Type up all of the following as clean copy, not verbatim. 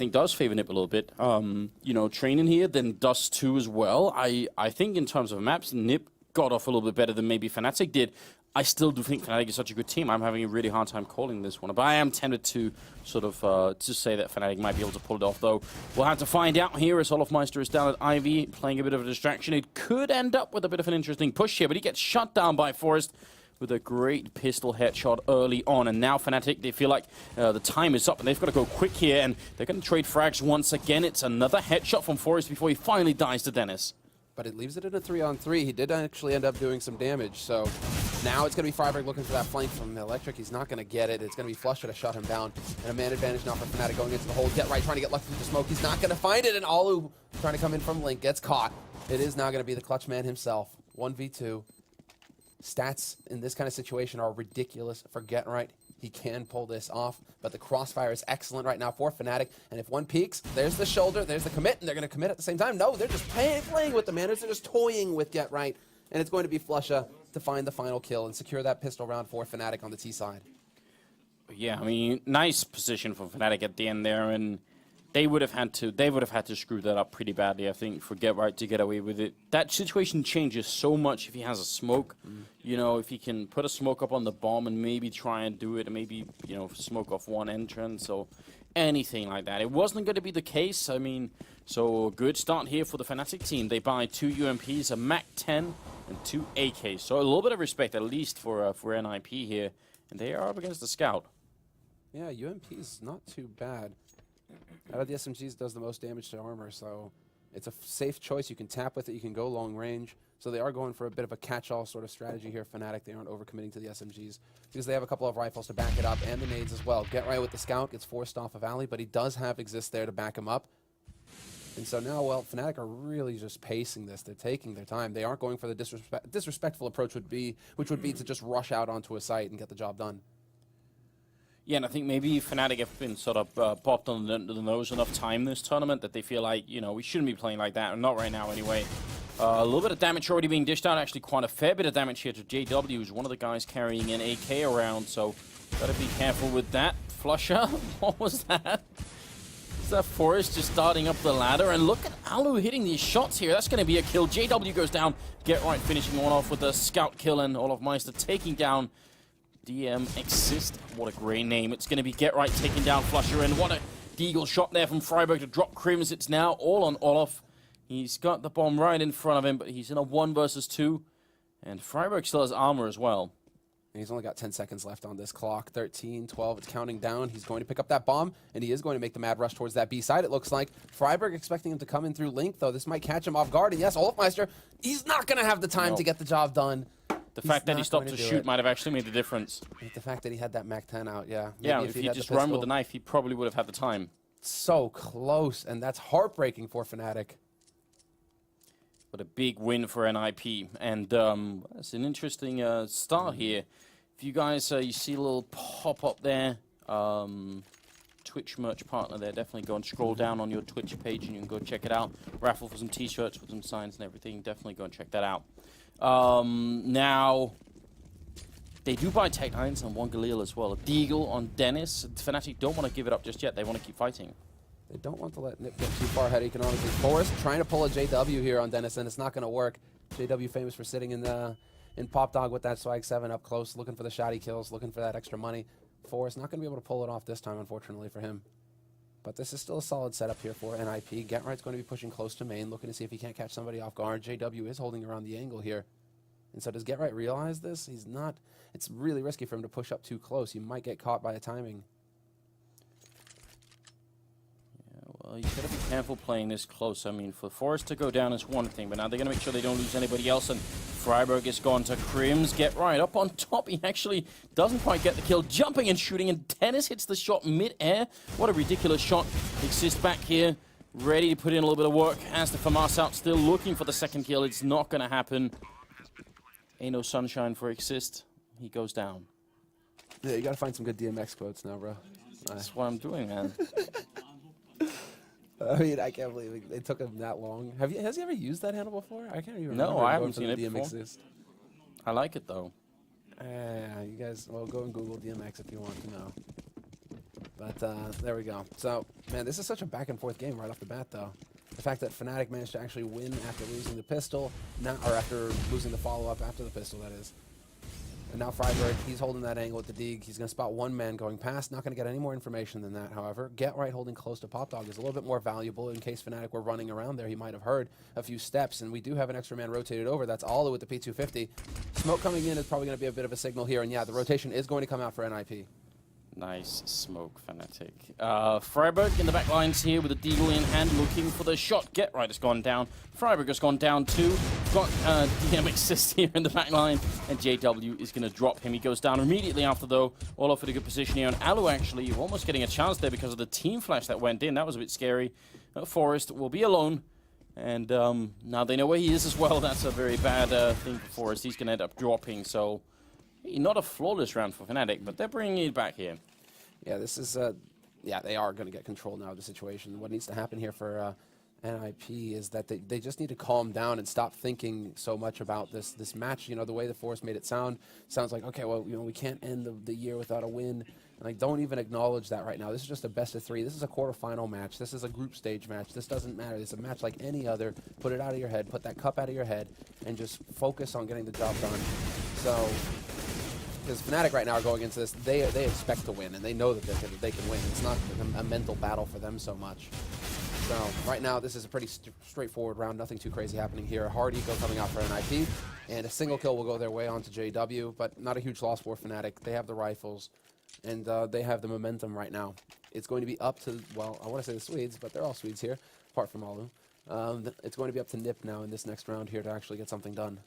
think does favor Nip a little bit. You know, training here, then Dust 2 as well. I think in terms of maps, Nip got off a little bit better than maybe Fnatic did. I still do think Fnatic is such a good team. I'm having a really hard time calling this one. But I am tempted to sort of to say that Fnatic might be able to pull it off, though. We'll have to find out here as Olofmeister is down at Ivy, playing a bit of a distraction. It could end up with a bit of an interesting push here, but he gets shut down by Forest with a great pistol headshot early on. And now Fnatic, they feel like the time is up, and they've got to go quick here, and they're going to trade frags once again. It's another headshot from Forest before he finally dies to Dennis. But it leaves it in a 3-on-3. He did actually end up doing some damage, so now it's going to be Fragbite looking for that flank from Electric. He's not going to get it. It's going to be Flusha to shut him down. And a man advantage now for Fnatic going into the hole. Get right, trying to get lucky through the smoke. He's not going to find it, and Alu trying to come in from Link gets caught. It is now going to be the clutch man himself. 1v2. Stats in this kind of situation are ridiculous for Get Right. He can pull this off, but the crossfire is excellent right now for Fnatic. And if one peeks, there's the shoulder, there's the commit, and they're going to commit at the same time. No, they're just playing with the manners. They're just toying with Get Right. And it's going to be Flusha to find the final kill and secure that pistol round for Fnatic on the T side. Yeah, I mean, nice position for Fnatic at the end there, and they would have had to screw that up pretty badly, I think, for Get Right to get away with it. That situation changes so much if he has a smoke. You know, if he can put a smoke up on the bomb and maybe try and do it, and maybe, you know, smoke off one entrance or anything like that. It wasn't going to be the case. I mean, so good start here for the Fnatic team. They buy 2 UMPs, a MAC-10, and 2 AKs. So a little bit of respect, at least, for NIP here. And they are up against the Scout. Yeah, UMP's not too bad. Out of the SMGs, does the most damage to armor, so it's a safe choice. You can tap with it, you can go long range. So they are going for a bit of a catch-all sort of strategy here, Fnatic. They aren't overcommitting to the SMGs because they have a couple of rifles to back it up and the nades as well. Get Right with the Scout, gets forced off of Alley, but he does have Exist there to back him up. And so now, well, Fnatic are really just pacing this. They're taking their time. They aren't going for the disrespectful approach, which would be to just rush out onto a site and get the job done. Yeah, and I think maybe Fnatic have been sort of popped on the nose enough time this tournament that they feel like, you know, we shouldn't be playing like that, not right now anyway. A little bit of damage already being dished out, actually quite a fair bit of damage here to JW, who's one of the guys carrying an AK around, so gotta be careful with that. Flusha, what was that? Is that Forest just starting up the ladder? And look at Alu hitting these shots here. That's gonna be a kill. JW goes down. Get Right finishing one off with a scout kill, and Olofmeister taking down DM Exist. What a great name. It's going to be Get Right taking down Flusha, and what a deagle shot there from Freiburg to drop Crims. It's now all on Olof. He's got the bomb right in front of him, but he's in a 1 versus 2. And Freiburg still has armor as well. And he's only got 10 seconds left on this clock. 13, 12, it's counting down. He's going to pick up that bomb, and he is going to make the mad rush towards that B side, it looks like. Freiburg expecting him to come in through Link, though. This might catch him off guard. And yes, Olofmeister, he's not going to have the time to get the job done. The fact that he stopped to shoot might have actually made the difference. The fact that he had that MAC-10 out, yeah. Maybe if he just run with the knife, he probably would have had the time. So close, and that's heartbreaking for Fnatic. But a big win for NIP, and it's an interesting start here. If you guys, you see a little pop-up there, Twitch merch partner there, definitely go and scroll down on your Twitch page and you can go check it out. Raffle for some t-shirts with some signs and everything, definitely go and check that out. Now, they do buy Tech 9s on 1 Galil as well. A Deagle on Dennis. Fnatic don't want to give it up just yet. They want to keep fighting. They don't want to let Nip get too far ahead economically. Forrest trying to pull a JW here on Dennis, and it's not going to work. JW famous for sitting in Pop Dog with that Swag 7 up close, looking for the shoddy kills, looking for that extra money. Forrest not going to be able to pull it off this time, unfortunately for him. But this is still a solid setup here for NIP. Get Right's going to be pushing close to main, looking to see if he can't catch somebody off guard. JW is holding around the angle here. And so does Get Right realize this? He's not. It's really risky for him to push up too close. He might get caught by the timing. Yeah, well, you got to be careful playing this close. I mean, for Forrest to go down is one thing, but now they're going to make sure they don't lose anybody else. And Freiburg is gone to Crims. Get Right up on top. He actually doesn't quite get the kill. Jumping and shooting, and Dennis hits the shot mid-air. What a ridiculous shot. Exists back here, ready to put in a little bit of work. As the FAMAS out, still looking for the second kill. It's not going to happen. Ain't no sunshine for Exist. He goes down. Yeah, you got to find some good DMX quotes now, bro. That's what I'm doing, man. I mean, I can't believe it took him that long. Has he ever used that handle before? I can't even remember. No, I haven't seen it before. I like it, though. You guys, well, go and Google DMX if you want to know. But there we go. So, man, this is such a back-and-forth game right off the bat, though. The fact that Fnatic managed to actually win after losing the pistol, or after losing the follow-up after the pistol, that is. And now Fragbite, he's holding that angle with the Deeg. He's going to spot one man going past. Not going to get any more information than that, however. Get Right holding close to Pop Dog is a little bit more valuable in case Fnatic were running around there. He might have heard a few steps, and we do have an extra man rotated over. That's all with the P250. Smoke coming in is probably going to be a bit of a signal here, and yeah, the rotation is going to come out for NIP. Nice smoke, Fnatic. Freiburg in the back lines here with a deagle in hand, looking for the shot. Get Right has gone down. Freiburg has gone down too. Got DM assist here in the back line, and JW is going to drop him. He goes down immediately after, though. Olaf in a good position here, and Alu actually almost getting a chance there because of the team flash that went in. That was a bit scary. Forest will be alone, and now they know where he is as well. That's a very bad thing for Forest. He's going to end up dropping, so not a flawless round for Fnatic, but they're bringing it back here. Yeah, this is, yeah, they are going to get control now of the situation. What needs to happen here for NIP is that they just need to calm down and stop thinking so much about this match. You know, the way the Forest made it sounds like, okay, well, you know, we can't end the year without a win. And I don't even acknowledge that right now. This is just a best of 3. This is a quarterfinal match. This is a group stage match. This doesn't matter. It's a match like any other. Put it out of your head. Put that cup out of your head and just focus on getting the job done. So, because Fnatic right now are going into this, they expect to win, and they know that they can win. It's not a mental battle for them so much. So right now, this is a pretty straightforward round. Nothing too crazy happening here. A hard eco coming out for NIP, and a single kill will go their way onto JW, but not a huge loss for Fnatic. They have the rifles, and they have the momentum right now. It's going to be up to, well, I want to say the Swedes, but they're all Swedes here, apart from Alu. It's going to be up to NIP now in this next round here to actually get something done.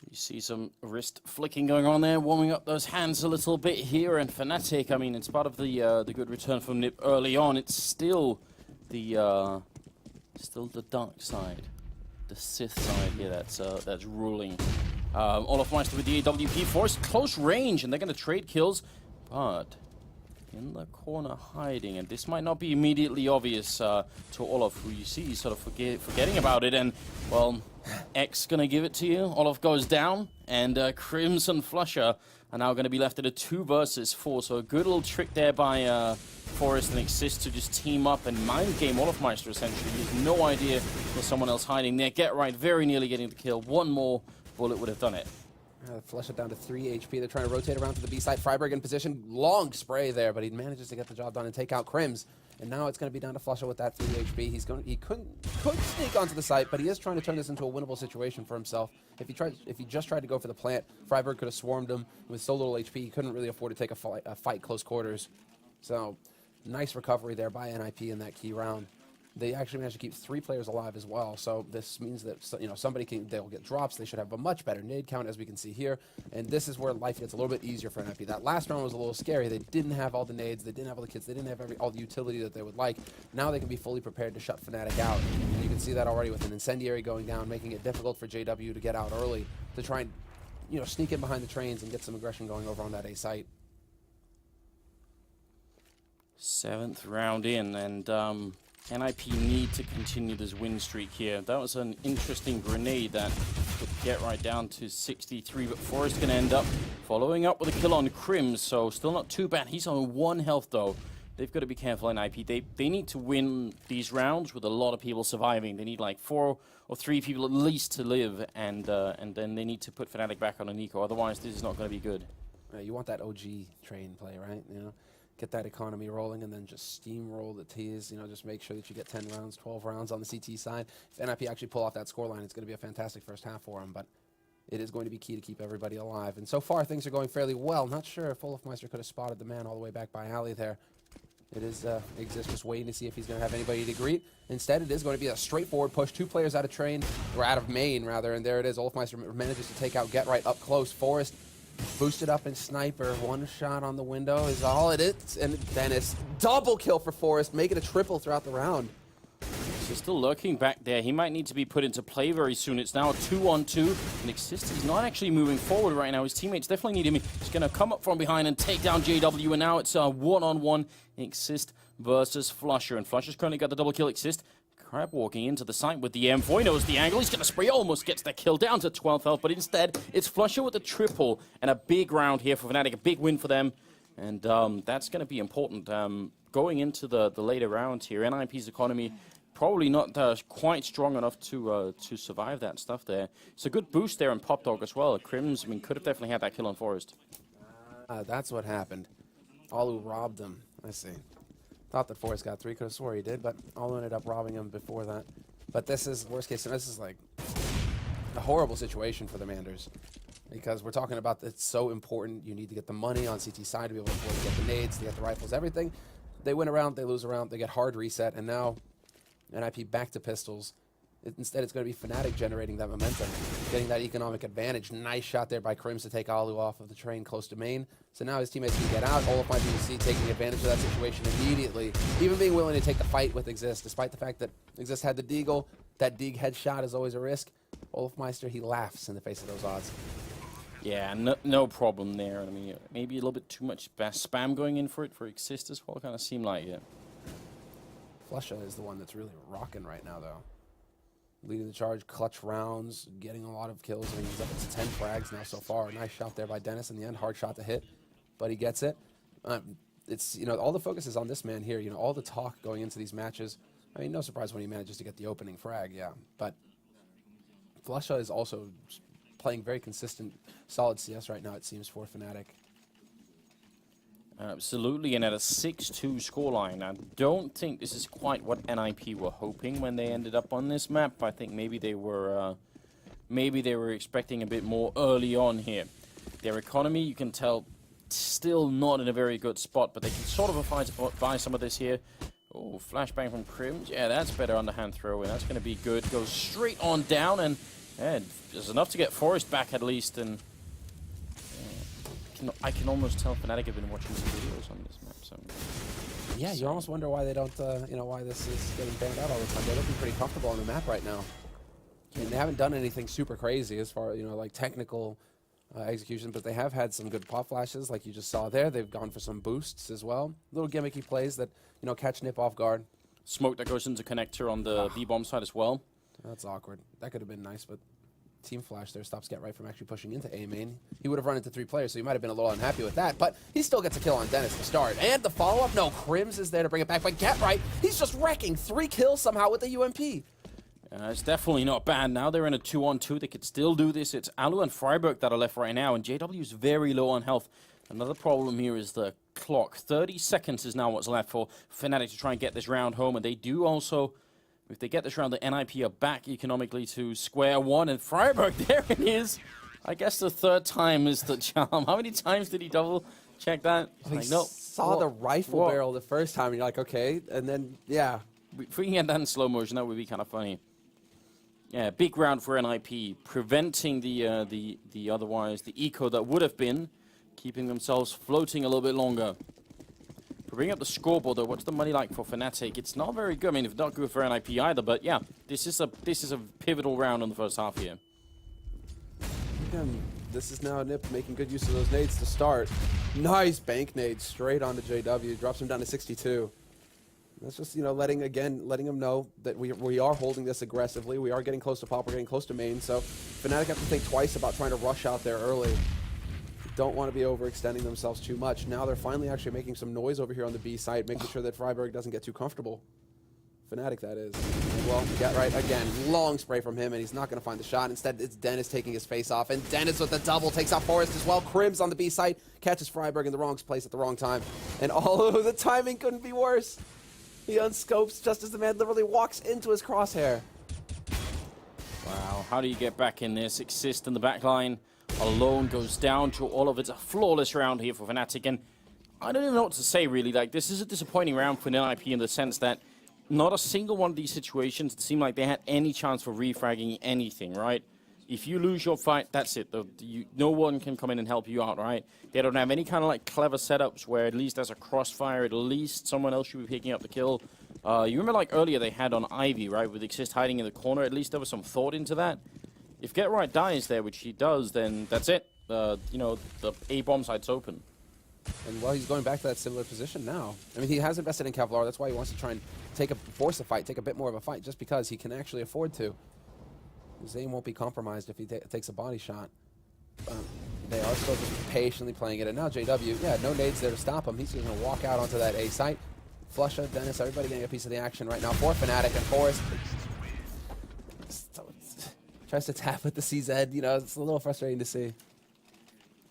You see some wrist flicking going on there, warming up those hands a little bit here. And Fnatic, I mean, in spite of the good return from NIP early on, it's still the dark side, the Sith side here that's ruling. Olaf Meister with the AWP Forest, close range, and they're going to trade kills, but in the corner hiding, and this might not be immediately obvious to Olaf, who you see sort of forgetting about it, and well, X gonna give it to you. Olaf goes down, and Crimson Flusher are now going to be left at a 2 versus 4, so a good little trick there by Forest and Exist to just team up and mind game Olaf Meister essentially. He has no idea there's someone else hiding there. Get Right very nearly getting the kill. One more bullet would have done it. Flush it down to 3 HP. They're trying to rotate around to the B side. Freiburg in position. Long spray there, but he manages to get the job done and take out Crims. And now it's going to be down to Flusher with that 3 HP. He could sneak onto the site, but he is trying to turn this into a winnable situation for himself. If he just tried to go for the plant, Freiburg could have swarmed him. With so little HP, he couldn't really afford to take a fight close quarters. So nice recovery there by NIP in that key round. They actually managed to keep 3 players alive as well, so this means that they'll get drops. They should have a much better nade count, as we can see here, and this is where life gets a little bit easier for NIP. That last round was a little scary. They didn't have all the nades, they didn't have all the kits, they didn't have all the utility that they would like. Now they can be fully prepared to shut Fnatic out, and you can see that already with an incendiary going down, making it difficult for JW to get out early to try and sneak in behind the trains and get some aggression going over on that A site. 7th round in, and NIP need to continue this win streak here. That was an interesting grenade that could get right down to 63, but Forrest going to end up following up with a kill on Crims, so still not too bad. He's on 1 health though. They've got to be careful, NIP. They need to win these rounds with a lot of people surviving. They need like 4 or 3 people at least to live, and then they need to put Fnatic back on an eco. Otherwise, this is not going to be good. You want that OG train play, right? Get that economy rolling and then just steamroll the T's, just make sure that you get 10 rounds, 12 rounds on the CT side. If NIP actually pull off that scoreline, it's going to be a fantastic first half for them, but it is going to be key to keep everybody alive. And so far, things are going fairly well. Not sure if Olaf Meister could have spotted the man all the way back by alley there. It is Exist just waiting to see if he's going to have anybody to greet. Instead, it is going to be a straightforward push. 2 players out of train, or out of main, rather, and there it is. Olaf Meister manages to take out Get Right up close. Forrest boosted up in sniper. 1 shot on the window is all it is, and then it's double kill for Forrest, making a triple throughout the round. So still lurking back there. He might need to be put into play very soon. It's now a 2-on-2, and Exist is not actually moving forward right now. His teammates definitely need him. He's going to come up from behind and take down JW, and now it's a 1-on-1 Exist versus Flusher, and Flusher's currently got the double kill. Exist Crab walking into the site with the M4. He knows the angle. He's going to spray. Almost gets the kill down to 12 health, but instead, it's Flusher with the triple. And a big round here for Fnatic. A big win for them. And that's going to be important. Going into the later rounds here, NIP's economy probably not quite strong enough to survive that stuff there. It's a good boost there on Pop Dog as well. Crims, I mean, could have definitely had that kill on Forest. That's what happened. Alu robbed him. I see. Thought that Forrest got 3, could have swore he did, but Alu ended up robbing him before that. But this is, worst case scenario, this is like a horrible situation for the Manders. Because we're talking about it's so important. You need to get the money on CT side to be able to afford to get the nades, to get the rifles, everything. They win a round, they lose a round, they get hard reset, and now NIP back to pistols. Instead, it's going to be Fnatic generating that momentum, getting that economic advantage. Nice shot there by Crims to take Alu off of the train close to main. So now his teammates can get out. Olaf might be taking advantage of that situation immediately, even being willing to take the fight with Exist, despite the fact that Exist had the deagle. That Deagle headshot is always a risk. Olaf Meister, he laughs in the face of those odds. Yeah, no problem there. I mean, maybe a little bit too much spam going in for Exist as well. Kind of seemed like it. Flusha is the one that's really rocking right now, though. Leading the charge, clutch rounds, getting a lot of kills. I mean, he's up to 10 frags now so far. Nice shot there by Dennis in the end. Hard shot to hit, but he gets it. It's, you know, all the focus is on this man here. You know, all the talk going into these matches. I mean, no surprise when he manages to get the opening frag, yeah. But Flusha is also playing very consistent, solid CS right now, it seems, for Fnatic. Absolutely, and at a 6-2 scoreline. I don't think this is quite what NIP were hoping when they ended up on this map. I think maybe they were expecting a bit more early on here. Their economy, you can tell, still not in a very good spot, but they can sort of afford to buy some of this here. Oh, flashbang from Crims. Yeah, that's better underhand throw, and that's going to be good. Goes straight on down, and yeah, there's enough to get Forest back at least, and I can almost tell Fnatic have been watching some videos on this map. So yeah, you almost wonder why they don't, you know, why this is getting banned out all the time. They're looking pretty comfortable on the map right now. I mean, they haven't done anything super crazy as far, you know, like technical execution, but they have had some good pop flashes, like you just saw there. They've gone for some boosts as well. Little gimmicky plays that, you know, catch Nip off guard. Smoke that goes into connector on the B-bomb side as well. That's awkward. That could have been nice, but Team Flash there stops Get Right from actually pushing into A main. He would have run into 3 players, so he might have been a little unhappy with that, but he still gets a kill on Dennis to start. And the follow-up, no, Crims is there to bring it back, but Get Right, he's just wrecking 3 kills somehow with the UMP. It's definitely not bad. Now they're in a 2-on-2. They could still do this. It's Alu and Freiburg that are left right now, and JW's very low on health. Another problem here is the clock. 30 seconds is now what's left for Fnatic to try and get this round home, and they do also... If they get this round, the NIP are back economically to square one, and Freiburg, there it is. I guess the 3rd time is the charm. How many times did he double check that? Like, no. Saw the rifle barrel the first time, and you're like, okay, and then, yeah. If we can get that in slow motion, that would be kind of funny. Yeah, big round for NIP, preventing the otherwise, the eco that would have been, keeping themselves floating a little bit longer. Bring up the scoreboard though. What's the money like for Fnatic? It's not very good. I mean, it's not good for NIP either. But yeah, this is a pivotal round in the first half here. Again, this is now Nip making good use of those nades to start. Nice bank nade straight onto JW. Drops him down to 62. That's just, you know, letting him know that we are holding this aggressively. We are getting close to Pop. We're getting close to main. So Fnatic have to think twice about trying to rush out there early. Don't want to be overextending themselves too much. Now they're finally actually making some noise over here on the B site, making sure that Freiburg doesn't get too comfortable. Fnatic, that is. Well, Get Right again. Long spray from him, and he's not going to find the shot. Instead, it's Dennis taking his face off, and Dennis with the double takes out Forrest as well. Crims on the B site catches Freiburg in the wrong place at the wrong time, and oh, the timing couldn't be worse. He unscopes just as the man literally walks into his crosshair. Wow, how do you get back in this? Exist in the back line. Alone goes down to all of it. It's a flawless round here for Fnatic, and I don't even know what to say, really. Like, this is a disappointing round for NIP in the sense that not a single one of these situations it seemed like they had any chance for refragging anything, right? If you lose your fight, that's it. No one can come in and help you out, right? They don't have any kind of like clever setups where at least as a crossfire, at least someone else should be picking up the kill. You remember like earlier they had on Ivy, right? With Exist hiding in the corner, at least there was some thought into that. If Get Right dies there, which he does, then that's it. You know, the A-bomb side's open. And, well, he's going back to that similar position now. I mean, he has invested in Kevlar. That's why he wants to try and force a fight, take a bit more of a fight, just because he can actually afford to. His aim won't be compromised if he takes a body shot. They are still just patiently playing it. And now JW, yeah, no nades there to stop him. He's just going to walk out onto that A site. Flusha, Dennis, everybody getting a piece of the action right now for Fnatic and Forest. So tries to tap with the CZ. You know, it's a little frustrating to see.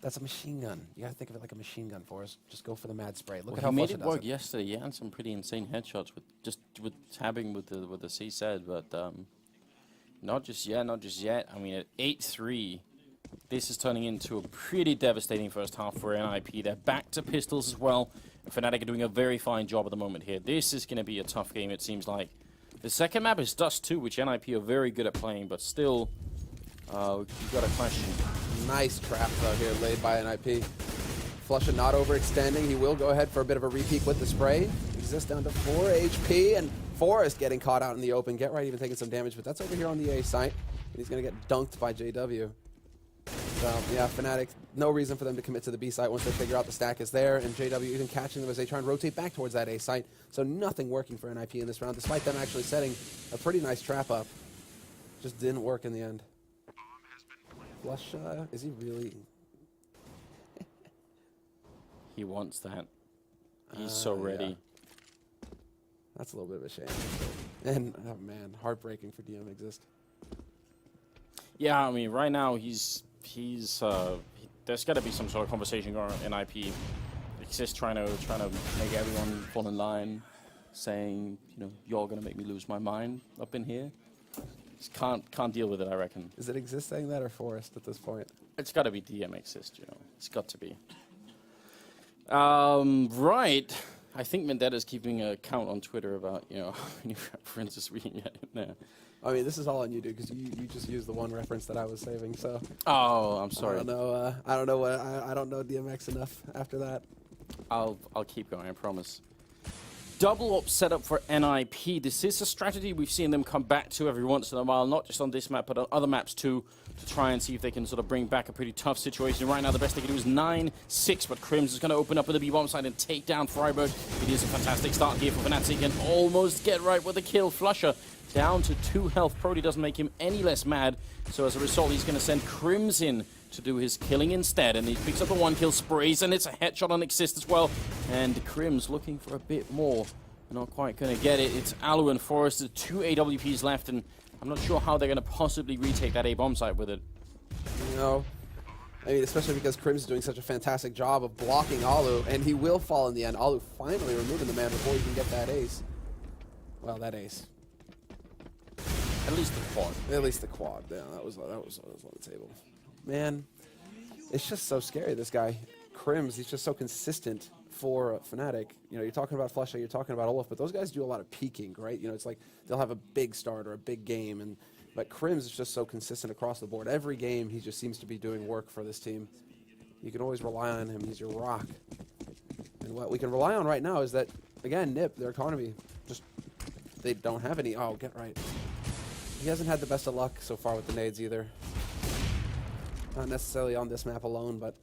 That's a machine gun. You gotta think of it like a machine gun for us. Just go for the mad spray. Look at how he made Flusha it does work it. yesterday. Yeah, and some pretty insane headshots with tabbing with the CZ, but not just yet, not just yet. I mean, at 8-3, this is turning into a pretty devastating first half for NIP. They're back to pistols as well. And Fnatic are doing a very fine job at the moment here. This is going to be a tough game, it seems like. The second map is Dust 2, which NIP are very good at playing, but still, you've got a question. Nice trap out here laid by NIP. Flusha not overextending. He will go ahead for a bit of a repeat with the spray. Exists down to 4 HP, and Forrest getting caught out in the open. Get right, even taking some damage, but that's over here on the A site. And he's going to get dunked by JW. So, yeah, Fnatic, no reason for them to commit to the B site once they figure out the stack is there, and JW even catching them as they try and rotate back towards that A site. So nothing working for NIP in this round, despite them actually setting a pretty nice trap up. Just didn't work in the end. Flusha, is he really... He wants that. He's so ready. Yeah. That's a little bit of a shame. And, oh man, heartbreaking for DM Exist. Yeah, I mean, right now there's got to be some sort of conversation going on in NIP. Exist trying to make everyone fall in line, saying, you know, you're gonna make me lose my mind up in here. Just can't deal with it, I reckon. Is it Exist saying that or Forrest at this point? It's got to be DM Exist, you know. It's got to be. Right. I think Mendetta's keeping a count on Twitter about, you know, how many references we can get in there. I mean, this is all on you, dude, because you just used the one reference that I was saving. So. Oh, I'm sorry. I don't know DMX enough after that. I'll keep going, I promise. Double up setup for NIP. This is a strategy we've seen them come back to every once in a while, not just on this map, but on other maps too, to try and see if they can sort of bring back a pretty tough situation. Right now, the best they can do is 9-6, but Crims is going to open up with the B-bomb side and take down Fragbite. It is a fantastic start here for Fnatic and almost get right with the kill. Flusha down to 2 health. Prody doesn't make him any less mad, so as a result, he's going to send Crims in to do his killing instead, and he picks up the 1-kill sprays, and it's a headshot on Exist as well. And Crims looking for a bit more. Not quite going to get it. It's Alu and Forrest, 2 AWPs left, and I'm not sure how they're going to possibly retake that A-bomb site with it. You know, I mean, especially because Crims is doing such a fantastic job of blocking Alu, and he will fall in the end. Alu finally removing the man before he can get that ace. Well, that ace. At least the quad. At least the quad. Yeah, that was on the table. Man, it's just so scary, this guy. Crims, he's just so consistent for Fnatic. You know, you're talking about Flusha, you're talking about Olaf, but those guys do a lot of peaking, right? You know, it's like they'll have a big start or a big game, but Crims is just so consistent across the board. Every game, he just seems to be doing work for this team. You can always rely on him. He's your rock. And what we can rely on right now is that, again, NIP, their economy, just, they don't have any. Oh, get right. He hasn't had the best of luck so far with the nades either. Not necessarily on this map alone, but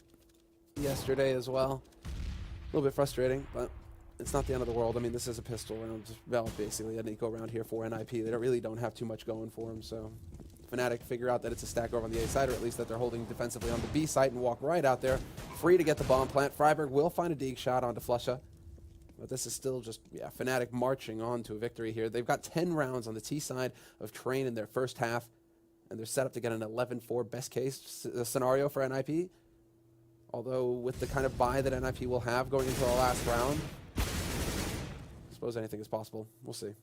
yesterday as well. A little bit frustrating, but it's not the end of the world. I mean, this is a pistol round. Well, basically, an eco round here for NIP. They really don't have too much going for them, so Fnatic figure out that it's a stack over on the A side, or at least that they're holding defensively on the B site and walk right out there, free to get the bomb plant. Freiburg will find a dig shot onto Flusha, but this is still just, yeah, Fnatic marching on to a victory here. They've got 10 rounds on the T side of Train in their first half, and they're set up to get an 11-4 best case scenario for NIP. Although with the kind of bye that NIP will have going into our last round, I suppose anything is possible. We'll see.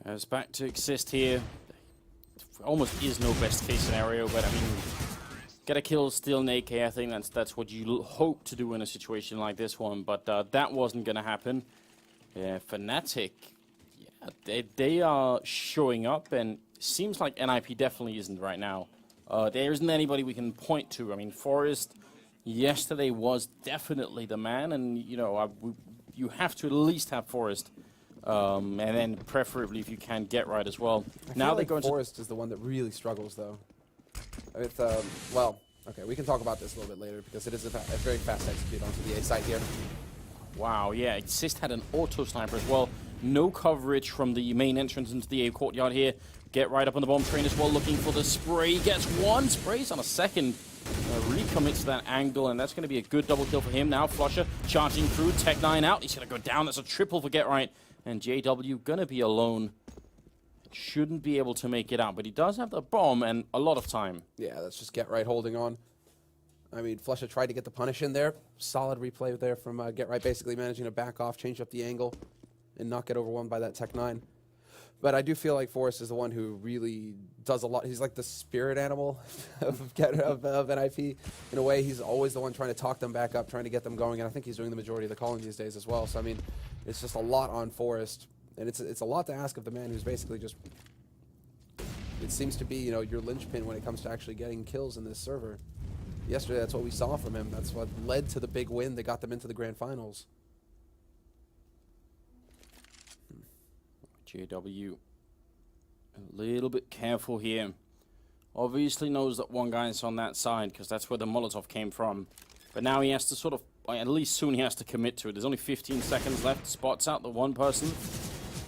It's back to Exist here. Almost is no best case scenario, but I mean, get a kill, steal an AK. I think that's what you hope to do in a situation like this one, but that wasn't going to happen. Yeah, Fnatic, yeah, they are showing up, and seems like NIP definitely isn't right now. There isn't anybody we can point to. I mean, Forrest yesterday was definitely the man, and you know, you have to at least have Forrest, and then preferably if you can get right as well. Now they go into Forrest is the one that really struggles though. With well, okay, we can talk about this a little bit later because it is a very fast execute onto the A site here. Wow, yeah, Exist had an auto sniper as well. No coverage from the main entrance into the A courtyard here. Get right up on the bomb train as well, looking for the spray. Gets one, sprays on a second. Recommits to that angle, and that's going to be a good double kill for him. Now Flusher charging through, Tech9 out. He's going to go down. That's a triple for Get Right. And JW going to be alone. Shouldn't be able to make it out, but he does have the bomb and a lot of time. Yeah, that's just Get Right holding on. I mean, Flusher tried to get the punish in there. Solid replay there from Get Right, basically managing to back off, change up the angle, and not get overwhelmed by that Tech9. But I do feel like Forrest is the one who really does a lot. He's like the spirit animal of NIP. In a way, he's always the one trying to talk them back up, trying to get them going, and I think he's doing the majority of the calling these days as well. So, I mean, it's just a lot on Forrest, and it's a lot to ask of the man who's basically just, it seems to be, you know, your linchpin when it comes to actually getting kills in this server. Yesterday, that's what we saw from him. That's what led to the big win that got them into the grand finals. JW a little bit careful here. Obviously knows that one guy is on that side because that's where the Molotov came from. But now he has to sort of, at least soon he has to commit to it. There's only 15 seconds left. Spots out the one person.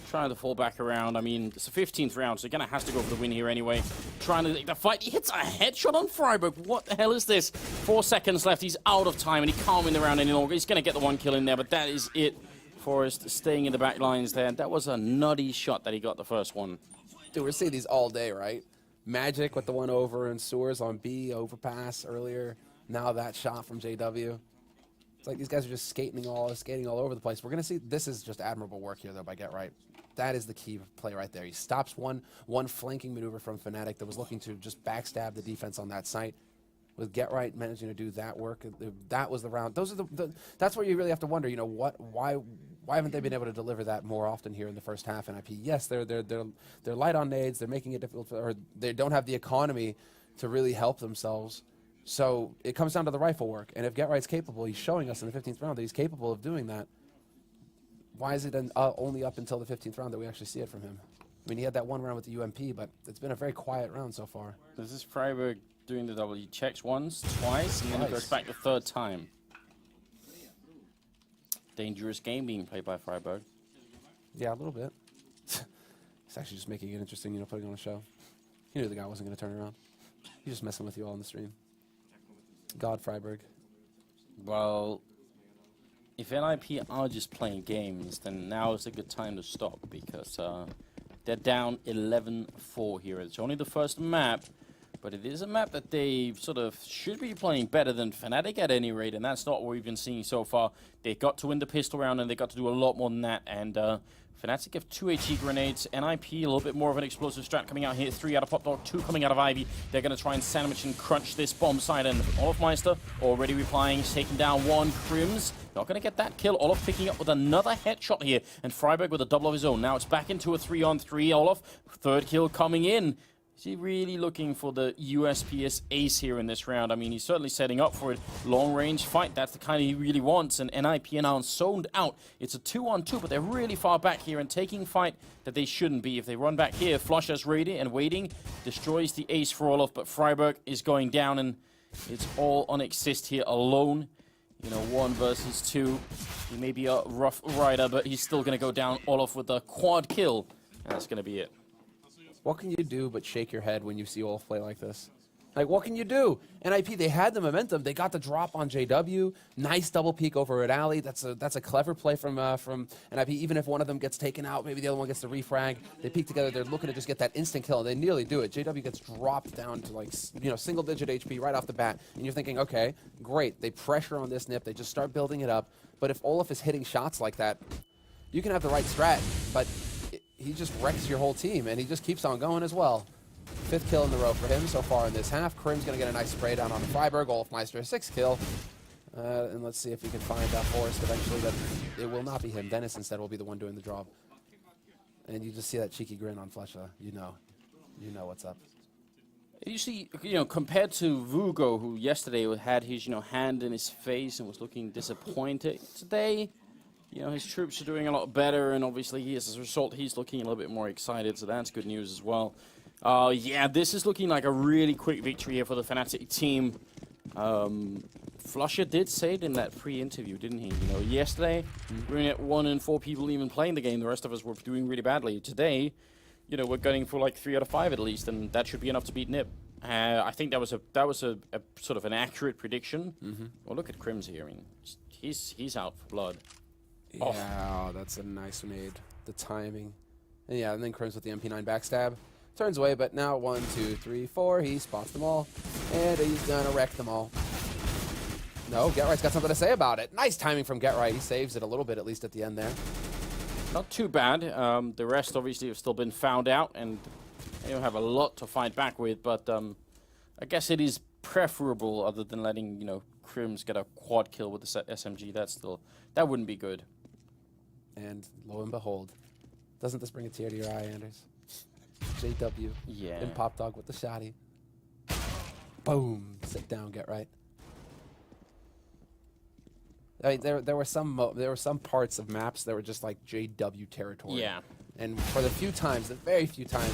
Trying to fall back around. I mean, it's the 15th round, so he kind of has to go for the win here anyway. Trying to take the fight. He hits a headshot on Freiburg. What the hell is this? 4 seconds left. He's out of time, and he can't win the round any longer. He's going to get the one kill in there, but that is it. Forrest staying in the back lines there. That was a nutty shot that he got the first one. Dude, we're seeing these all day, right? Magic with the one over, and Sewers on B, overpass earlier. Now that shot from JW. It's like these guys are just skating all over the place. We're going to see, this is just admirable work here, though, by Get Right. That is the key play right there. He stops one flanking maneuver from Fnatic that was looking to just backstab the defense on that site. With Get Right managing to do that work, that was the round. Those are that's where you really have to wonder, you know, why haven't they been able to deliver that more often here in the first half? NIP, yes, they're light on nades. They're making it difficult, or they don't have the economy to really help themselves. So it comes down to the rifle work. And if Get Right's capable, he's showing us in the 15th round that he's capable of doing that. Why is it then only up until the 15th round that we actually see it from him? I mean, he had that one round with the UMP, but it's been a very quiet round so far. This is Freiburg doing the double. He checks once, twice, and then he goes back the third time. Dangerous game being played by Freiburg. Yeah, a little bit. He's actually just making it interesting, you know, putting on a show. He knew the guy wasn't going to turn around. He's just messing with you all on the stream. God, Freiburg. Well, if NIP are just playing games, then now is a good time to stop because they're down 11-4 here. It's only the first map, but it is a map that they sort of should be playing better than Fnatic at any rate, and that's not what we've been seeing so far. They got to win the pistol round, and they got to do a lot more than that, and Fnatic have 2 HE grenades. NIP, a little bit more of an explosive strat coming out here. 3 out of Pop Dog, 2 coming out of Ivy. They're going to try and sandwich and crunch this bomb side. And Olofmeister already replying. He's taking down one. Crims not going to get that kill. Olof picking up with another headshot here. And Freiburg with a double of his own. Now it's back into a 3-on-3. Olof, third kill coming in. Is he really looking for the USPS ace here in this round? I mean, he's certainly setting up for it. Long-range fight, that's the kind he really wants. And NIP are now zoned out. It's a 2-on-2, but they're really far back here and taking fight that they shouldn't be. If they run back here, Flush as ready and waiting, destroys the ace for Olof, but Freiburg is going down, and it's all on Exist here alone. You know, 1 versus 2. He may be a rough rider, but he's still going to go down. Olof with a quad kill, and that's going to be it. What can you do but shake your head when you see Olaf play like this? Like, what can you do? NIP, they had the momentum. They got the drop on JW. Nice double peek over at Ali. That's a clever play from NIP. Even if one of them gets taken out, maybe the other one gets the refrag. They peek together. They're looking to just get that instant kill. They nearly do it. JW gets dropped down to, like, you know, single-digit HP right off the bat. And you're thinking, okay, great. They pressure on this nip. They just start building it up. But if Olaf is hitting shots like that, you can have the right strat, but he just wrecks your whole team, and he just keeps on going as well. 5th kill in the row for him so far in this half. Krim's going to get a nice spray down on Freiburg. Olofmeister, 6th kill. And let's see if we can find Forrest eventually, but it will not be him. Dennis instead will be the one doing the job. And you just see that cheeky grin on Flesha. You know what's up. You see, you know, compared to Vugo, who yesterday had his, you know, hand in his face and was looking disappointed, today, you know, his troops are doing a lot better, and obviously, as a result, he's looking a little bit more excited, so that's good news as well. Yeah, this is looking like a really quick victory here for the Fnatic team. Flusher did say it in that pre-interview, didn't he? You know, yesterday, we were at 1 in 4 people even playing the game. The rest of us were doing really badly. Today, you know, we're gunning for like 3 out of 5 at least, and that should be enough to beat Nip. I think that was a sort of an accurate prediction. Well, look at Crims here. I mean, he's out for blood. Yeah, that's a nice nade. The timing. And yeah, and then Crims with the MP9 backstab. Turns away, but now 1, 2, 3, 4. He spots them all. And he's gonna wreck them all. No, GetRight's got something to say about it. Nice timing from GetRight. He saves it a little bit, at least at the end there. Not too bad. The rest obviously have still been found out, and they don't have a lot to fight back with, but I guess it is preferable other than letting, you know, Crims get a quad kill with the SMG. That wouldn't be good. And lo and behold, doesn't this bring a tear to your eye, Anders? JW. Yeah. And Pop Dog with the shotty. Boom. Sit down, GetRight. I mean, there were some parts of maps that were just like JW territory. Yeah. And for the very few times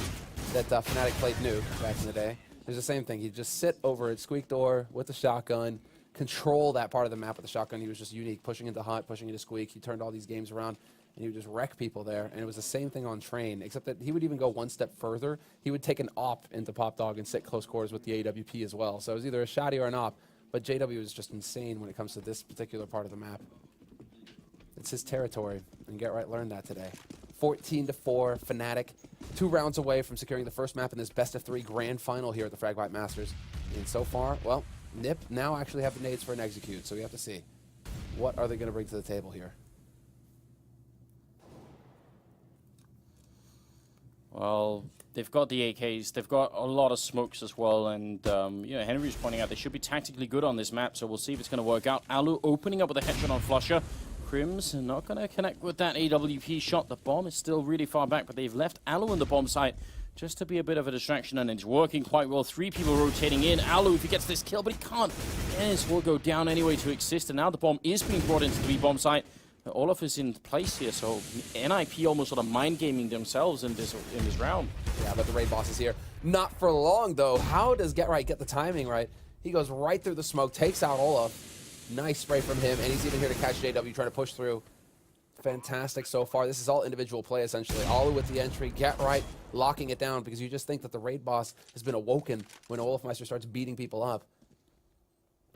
that Fnatic played Nuke back in the day, it was the same thing. He'd just sit over at Squeak Door with the shotgun, control that part of the map with the shotgun. He was just unique, pushing into Hut, pushing into Squeak. He turned all these games around, and he would just wreck people there. And it was the same thing on Train, except that he would even go one step further. He would take an op into Pop Dog and sit close quarters with the AWP as well. So it was either a shotty or an op. But JW is just insane when it comes to this particular part of the map. It's his territory, and GetRight learned that today. 14-4, Fnatic, 2 rounds away from securing the first map in this best-of-3 grand final here at the Fragbite Masters. And so far, well, Nip now actually have the nades for an execute, so we have to see. What are they going to bring to the table here? Well, they've got the AKs, they've got a lot of smokes as well, and you know, Henry's pointing out they should be tactically good on this map, so we'll see if it's going to work out. Alu opening up with a headshot on Flusher. Crims not going to connect with that AWP shot. The bomb is still really far back, but they've left Alu in the bomb site just to be a bit of a distraction, and it's working quite well. 3 people rotating in. Alu, if he gets this kill, but he can't. Yes, will go down anyway to exist, and now the bomb is being brought into the B bomb site. Olaf is in place here, so NIP almost sort of mind gaming themselves in this round. Yeah, but the raid boss is here. Not for long, though. How does GetRight get the timing right? He goes right through the smoke, takes out Olaf. Nice spray from him, and he's even here to catch JW, trying to push through. Fantastic so far. This is all individual play, essentially. Alu with the entry, GetRight locking it down, because you just think that the raid boss has been awoken when Olafmeister starts beating people up.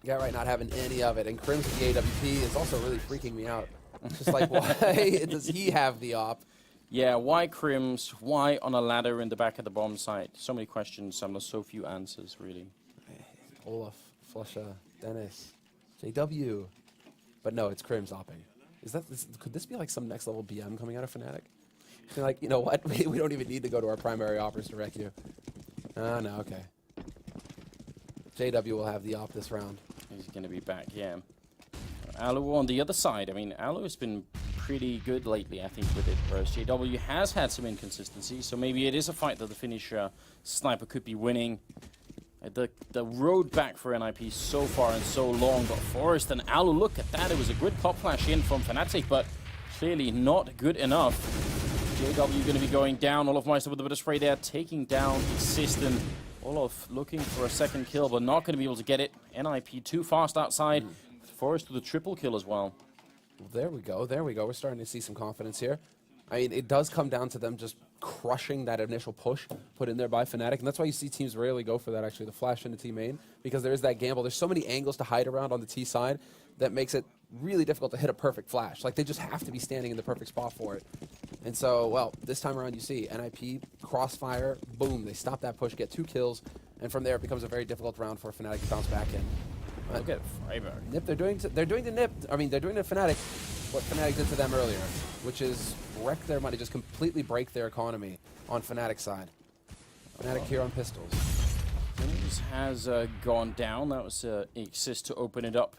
GetRight not having any of it, and Crims with the AWP is also really freaking me out. Just like, why does he have the op? Yeah, why Crims? Why on a ladder in the back of the bomb site? So many questions, so few answers, really. Olaf, Flusha, Dennis, JW. But no, it's Crims opping. Could this be like some next level BM coming out of Fnatic? They're like, you know what? We don't even need to go to our primary operas to wreck you. Oh, no, okay. JW will have the op this round. He's going to be back, yeah. Alu on the other side. I mean, Alu has been pretty good lately, I think, with it, whereas JW has had some inconsistency, so maybe it is a fight that the Finnish sniper could be winning. The road back for NIP so far and so long, but Forrest and Alu, look at that. It was a good pop flash in from Fnatic, but clearly not good enough. JW going to be going down. Olafmeister with a bit of spray there, taking down System. Olaf looking for a second kill, but not going to be able to get it. NIP too fast outside. Forrest with a triple kill as well. There we go. There we go. We're starting to see some confidence here. I mean, it does come down to them just crushing that initial push put in there by Fnatic, and that's why you see teams rarely go for that, actually, the flash into T main, because there is that gamble. There's so many angles to hide around on the T side that makes it really difficult to hit a perfect flash. Like, they just have to be standing in the perfect spot for it. And so, well, this time around you see NIP, crossfire, boom, they stop that push, get 2 kills, and from there it becomes a very difficult round for Fnatic to bounce back in. Look at Fragbite. Nip, they're doing to Nip, I mean, they're doing to Fnatic what Fnatic did to them earlier, which is wreck their money, just completely break their economy on Fnatic's side. Fnatic here on pistols. Things has gone down. That was Exist to open it up.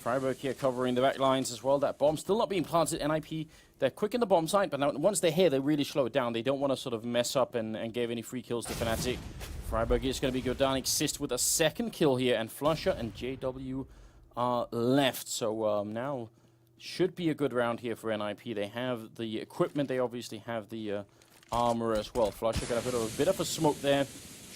Freiburg here covering the back lines as well. That bomb still not being planted. NIP, they're quick in the bomb site, but now once they're here, they really slow it down. They don't want to sort of mess up and give any free kills to Fnatic. Freiburg is going to be go down. Exist with a second kill here, and Flusher and JW are left. So now should be a good round here for NIP. They have the equipment. They obviously have the armor as well. Flusher got a bit of a smoke there,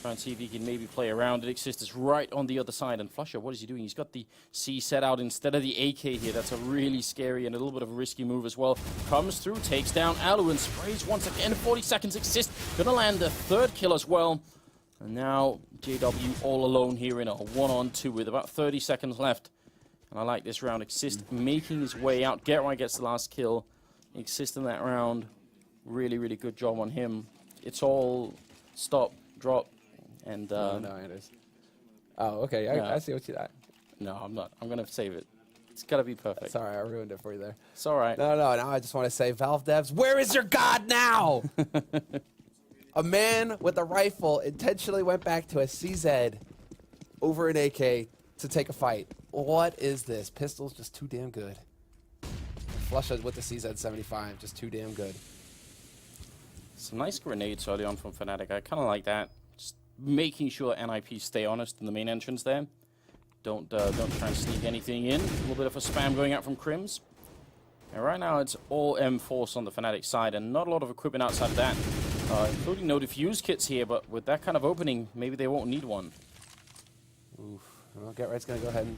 Try and see if he can maybe play around it. Xyst is right on the other side. And Flusher, what is he doing? He's got the C set out instead of the AK here. That's a really scary and a little bit of a risky move as well. Comes through, takes down Alu and sprays once again. 40 seconds. Xyst gonna land the third kill as well. And now JW all alone here in a 1-on-2 with about 30 seconds left. And I like this round. Xyst making his way out. GetRight gets the last kill. Xyst in that round. Really, really good job on him. It's all stop, drop. And no, Anders. Oh, okay. I see what you got. No, I'm not. I'm gonna save it. It's gotta be perfect. Sorry, I ruined it for you there. It's all right. No. Now I just want to say, Valve devs, where is your god now? A man with a rifle intentionally went back to a CZ over an AK to take a fight. What is this? Pistol's just too damn good. Flush with the CZ75, just too damn good. Some nice grenades early on from Fnatic. I kind of like that. Just making sure NIP stay honest in the main entrance there. Don't try and sneak anything in. A little bit of a spam going out from Crims. And right now it's all M-Force on the Fnatic side and not a lot of equipment outside of that. Including no defuse kits here, but with that kind of opening, maybe they won't need one. Oof. Well, GetRight's going to go ahead and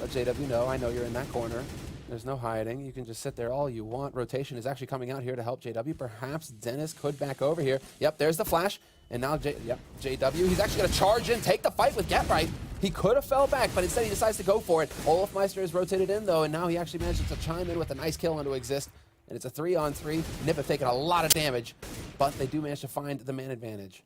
let JW know. I know you're in that corner. There's no hiding. You can just sit there all you want. Rotation is actually coming out here to help JW. Perhaps Dennis could back over here. Yep, there's the flash. And now JW, he's actually going to charge in, take the fight with GetRight. He could have fell back, but instead he decides to go for it. Olafmeister is rotated in, though, and now he actually manages to chime in with a nice kill onto Xyst. And it's a 3-on-3. Nip have taken a lot of damage, but they do manage to find the man advantage.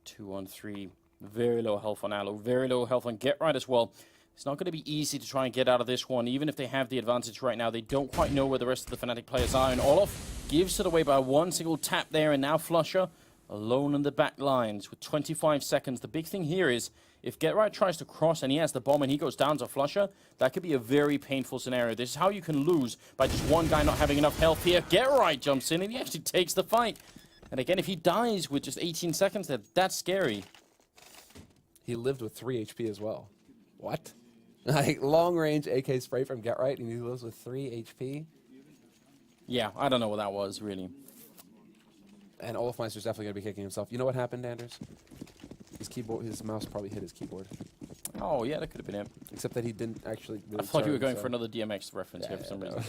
2-on-3. Very low health on Alu. Very low health on GetRight as well. It's not going to be easy to try and get out of this one. Even if they have the advantage right now, they don't quite know where the rest of the Fnatic players are. And Olaf gives it away by one single tap there. And now Flusher alone in the back lines with 25 seconds. The big thing here is if GetRight tries to cross and he has the bomb and he goes down to Flusher, that could be a very painful scenario. This is how you can lose by just one guy not having enough health here. GetRight jumps in and he actually takes the fight. And again, if he dies with just 18 seconds there, that's scary. He lived with 3 HP as well. What? Like, long-range AK spray from GetRight, and he lives with 3 HP? Yeah, I don't know what that was, really. And Olafmeister's definitely going to be kicking himself. You know what happened, Anders? His mouse probably hit his keyboard. Oh, yeah, that could have been it. Except that he didn't actually really I thought you were turn, going for another DMX reference here for some reason.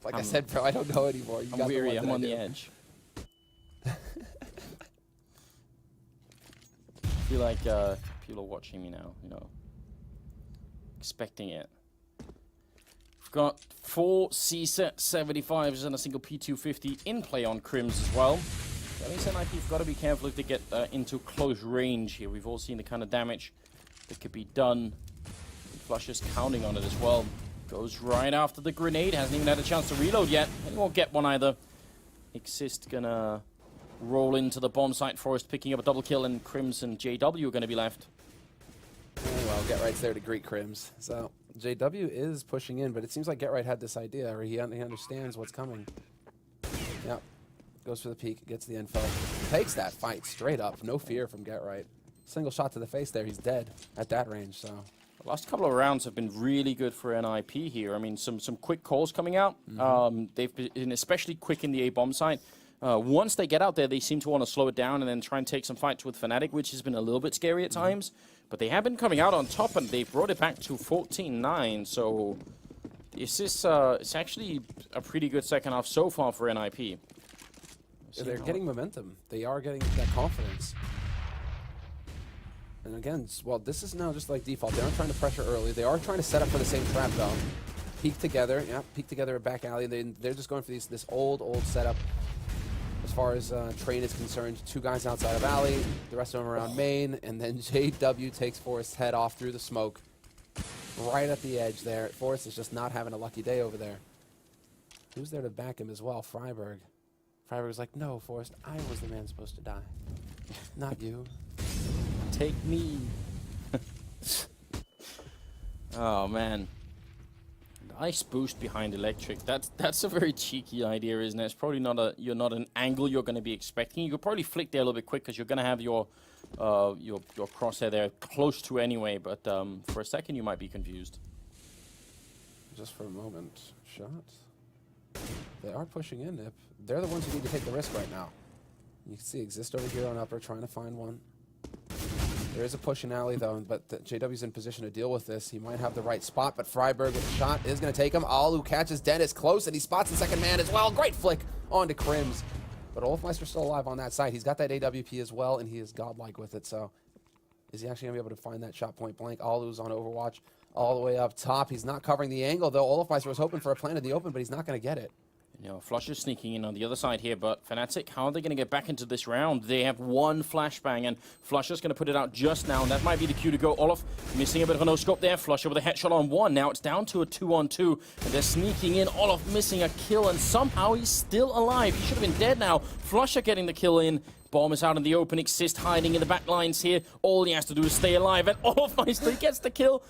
Like I said, bro, I don't know anymore. I'm weary, I'm on the edge. I feel like people are watching me now, you know. Expecting it. We've got 4 C-75s and a single P250 in play on Crims as well. That means NIP've got to be careful if they get into close range here. We've all seen the kind of damage that could be done. Flush is counting on it as well. Goes right after the grenade. Hasn't even had a chance to reload yet. And he won't get one either. Xyst gonna roll into the bomb site. Forest picking up a double kill, and Crims and JW are gonna be left. Oh, well, GetRight's there to greet Crims. So JW is pushing in, but it seems like GetRight had this idea, or he understands what's coming. Yep. Goes for the peek, gets the info. Takes that fight straight up. No fear from GetRight. Single shot to the face there. He's dead at that range, so. The last couple of rounds have been really good for NIP here. I mean, some quick calls coming out. They've been especially quick in the A-bomb site. Once they get out there, they seem to want to slow it down and then try and take some fights with Fnatic, which has been a little bit scary at times. But they have been coming out on top, and they've brought it back to 14-9. So this is it's actually a pretty good second half so far for NIP. Yeah, they're getting momentum. They are getting that confidence. And again, well, this is now just like default. They aren't trying to pressure early. They are trying to set up for the same trap, though. Peek together. Yeah, peek together at back alley. They're just going for this old setup. As far as Train is concerned, 2 guys outside of alley, the rest of them around main, and then JW takes Forrest's head off through the smoke. Right at the edge there. Forrest is just not having a lucky day over there. Who's there to back him as well? Freiberg. Freiberg's like, no, Forrest, I was the man supposed to die. Not you. Take me. Oh, man. Nice boost behind Electric. That's a very cheeky idea, isn't it? It's probably not an angle you're going to be expecting. You could probably flick there a little bit quick because you're going to have your crosshair there close to anyway. But for a second, you might be confused. Just for a moment. Shot. They are pushing in, Nip. They're the ones who need to take the risk right now. You can see Exist over here on upper, trying to find one. There is a push in alley, though, but JW's in position to deal with this. He might have the right spot, but Freiberg with a shot is going to take him. Alu catches Dennis close, and he spots the second man as well. Great flick onto Crims. But Olafmeister's still alive on that side. He's got that AWP as well, and he is godlike with it. So is he actually going to be able to find that shot point blank? Alu's on Overwatch all the way up top. He's not covering the angle, though. Olafmeister was hoping for a plant in the open, but he's not going to get it. You know, Flusher's sneaking in on the other side here, but Fnatic, how are they going to get back into this round? They have one flashbang, and Flusher's going to put it out just now, and that might be the cue to go. Olaf missing a bit of a no-scope there. Flusher with a headshot on one. Now it's down to a 2-on-2, and they're sneaking in. Olaf missing a kill, and somehow he's still alive. He should have been dead now. Flusher getting the kill in. Bomb is out in the open. Exist hiding in the back lines here. All he has to do is stay alive, and Olafmeister gets the kill.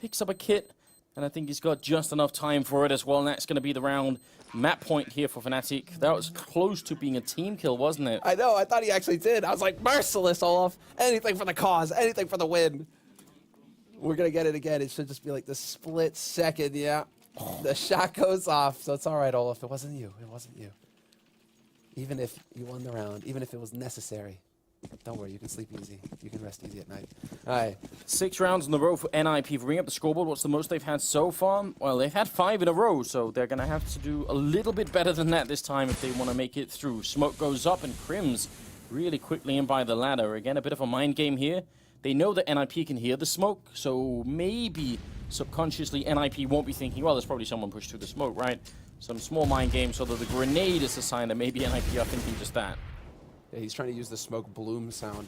Picks up a kit, and I think he's got just enough time for it as well, and that's going to be the round. Map point here for Fnatic. That was close to being a team kill, wasn't it? I know, I thought he actually did. I was like, merciless, Olaf. Anything for the cause, anything for the win. We're going to get it again. It should just be like the split second, yeah. The shot goes off, so it's all right, Olaf. It wasn't you. It wasn't you. Even if you won the round, even if it was necessary. Don't worry, you can sleep easy. You can rest easy at night. All right. 6 rounds in a row for NIP. If we bring up the scoreboard, what's the most they've had so far? Well, they've had 5 in a row, so they're going to have to do a little bit better than that this time if they want to make it through. Smoke goes up, and Crims really quickly in by the ladder. Again, a bit of a mind game here. They know that NIP can hear the smoke, so maybe subconsciously NIP won't be thinking, well, there's probably someone pushed through the smoke, right? Some small mind game so that the grenade is a sign that maybe NIP are thinking just that. Yeah, he's trying to use the smoke bloom sound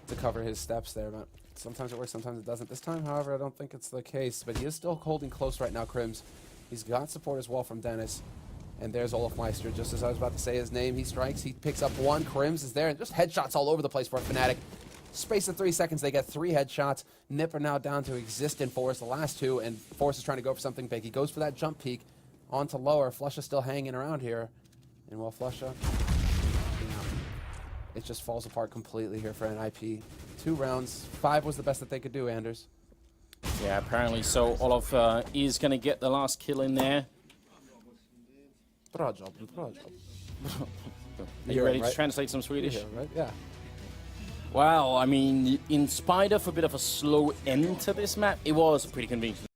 to cover his steps there, but sometimes it works, sometimes it doesn't. This time, however, I don't think it's the case, but he is still holding close right now, Crims. He's got support as well from Dennis, and there's Olafmeister. Just as I was about to say his name, he strikes, he picks up one. Crims is there, and just headshots all over the place for Fnatic. Space of 3 seconds, they get 3 headshots. Nip are now down to Exist and Force, the last 2, and Force is trying to go for something big. He goes for that jump peek onto lower. Flusha's still hanging around here, and while Flusha... it just falls apart completely here for NIP. 2 rounds. 5 was the best that they could do, Anders. Yeah, apparently so. Olaf is going to get the last kill in there. Bra job. Are you ready to translate some Swedish? Right? Yeah. Wow, I mean, in spite of a bit of a slow end to this map, it was pretty convincing.